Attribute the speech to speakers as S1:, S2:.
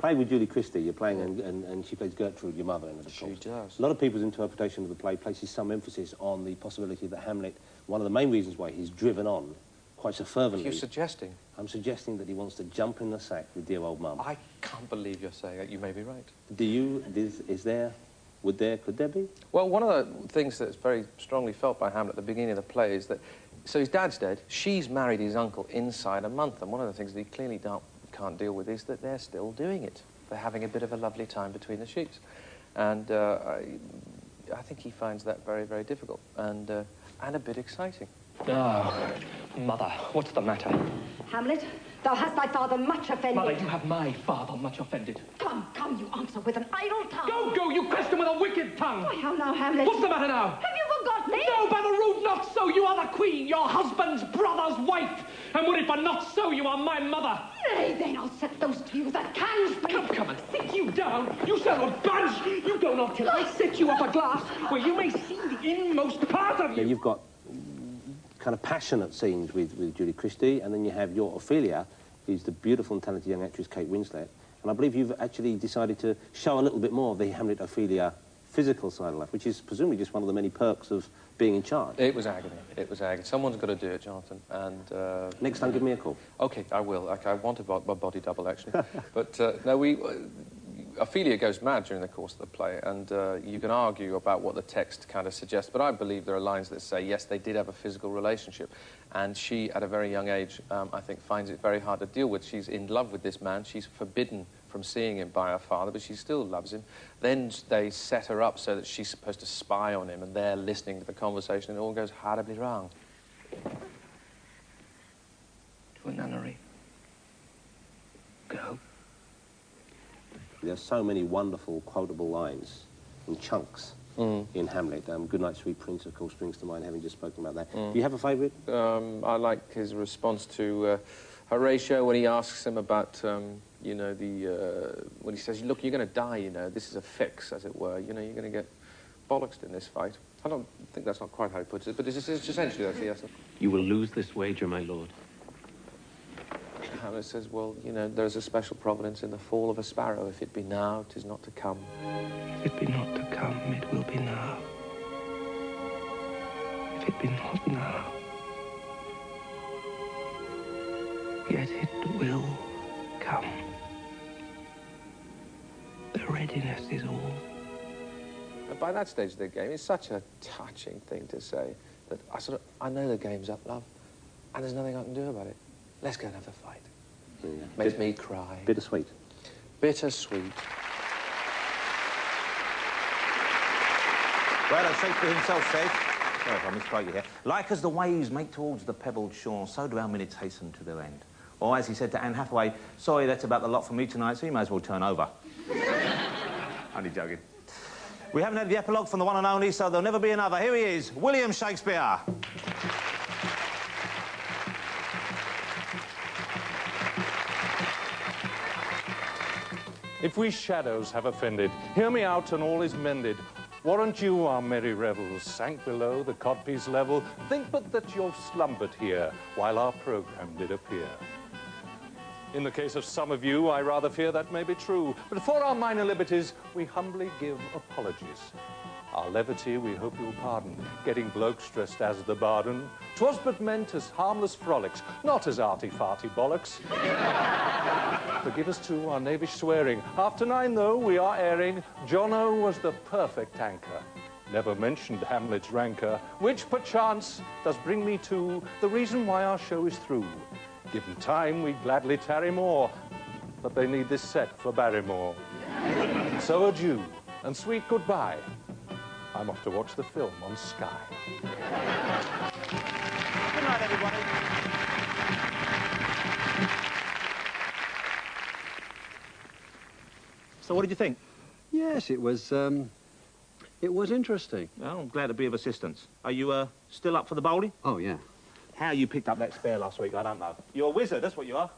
S1: play with Julie Christie. You're playing, and she plays Gertrude, your mother in it, of course.
S2: She does.
S1: A lot of people's interpretation of the play places some emphasis on the possibility that Hamlet, one of the main reasons why he's driven on quite so fervently...
S2: What are you suggesting?
S1: I'm suggesting that he wants to jump in the sack with dear old mum.
S2: I can't believe you're saying that. You may be right.
S1: Do you... could there be?
S2: Well, one of the things that's very strongly felt by Hamlet at the beginning of the play is that... So his dad's dead, she's married his uncle inside a month, and one of the things that he clearly can't deal with is that they're still doing it. They're having a bit of a lovely time between the sheets. And I think he finds that very, very difficult and a bit exciting.
S3: Oh, Mother, what's the matter?
S4: Hamlet, thou hast thy father much offended.
S3: Mother, you have my father much offended.
S4: Come, you answer with an idle tongue.
S3: Go, you question with a wicked tongue.
S4: Why, how now, Hamlet?
S3: What's the matter now?
S4: Have you forgot me?
S3: No, by the rood, not so. You are the queen, your husband's brother's wife. And were it but not so, you are my mother.
S4: Nay, then I'll set those to you that can speak.
S3: Come and sit you down. You shall not budge. You go not till I set you up a glass where you may see the inmost part of you.
S1: Yeah, you've got kind of passionate scenes with Julie Christie, and then you have your Ophelia, who's the beautiful and talented young actress Kate Winslet. And I believe you've actually decided to show a little bit more of the Hamlet-Ophelia physical side of life, which is presumably just one of the many perks of being in charge.
S2: It was agony. It was agony. Someone's got to do it, Jonathan. And
S1: next time, give me a call.
S2: OK, I will. I want a body double, actually. But no, Ophelia goes mad during the course of the play, and you can argue about what the text kind of suggests, but I believe there are lines that say, yes, they did have a physical relationship, and she, at a very young age, I think, finds it very hard to deal with. She's in love with this man. She's forbidden from seeing him by her father, but she still loves him. Then they set her up so that she's supposed to spy on him, and they're listening to the conversation, and it all goes horribly wrong.
S3: To a nunnery. Go.
S1: There's so many wonderful, quotable lines in chunks in Hamlet. Good Night, Sweet Prince, of course, springs to mind, having just spoken about that. Do you have a favourite?
S2: I like his response to Horatio when he asks him about, you know, when he says, look, you're going to die, you know, this is a fix, as it were. You know, you're going to get bollocksed in this fight. I don't think that's not quite how he puts it, but it's essentially that's the essence.
S5: You will lose this wager, my lord.
S2: Hamlet says, well, you know, there's a special providence in the fall of a sparrow. If it be now, 'tis not to come.
S3: If it be not to come, it will be now. If it be not now, yet it will come. The readiness is all.
S2: And by that stage of the game, it's such a touching thing to say that I know the game's up, love, and there's nothing I can do about it. Let's go and have a fight.
S1: Yeah.
S2: Makes me cry.
S1: Bittersweet.
S2: Bittersweet.
S6: Well, as Shakespeare himself said, sorry if I misquote you here, like as the waves make towards the pebbled shore, so do our minutes hasten to their end. Or as he said to Anne Hathaway, sorry, that's about the lot for me tonight, so you may as well turn over. Only joking. We haven't had the epilogue from the one and only, so there'll never be another. Here he is, William Shakespeare.
S7: If we shadows have offended, hear me out and all is mended. Warrant you, our merry revels, sank below the codpiece level, think but that you've slumbered here, while our programme did appear. In the case of some of you, I rather fear that may be true, but for our minor liberties, we humbly give apologies. Our levity we hope you'll pardon, getting blokes dressed as the Barden. 'Twas but meant as harmless frolics, not as arty-farty bollocks. Forgive us too our knavish swearing. After 9, though, we are airing, Jono was the perfect anchor. Never mentioned Hamlet's rancor, which perchance does bring me to the reason why our show is through. Given time, we gladly tarry more, but they need this set for Barrymore. So adieu, and sweet goodbye. I'm off to watch the film on Sky.
S6: Good night, everybody. So what did you think?
S8: Yes, it was interesting.
S6: Well, I'm glad to be of assistance. Are you still up for the bowling?
S8: Oh, yeah.
S6: How you picked up that spare last week, I don't know. You're a wizard, that's what you are.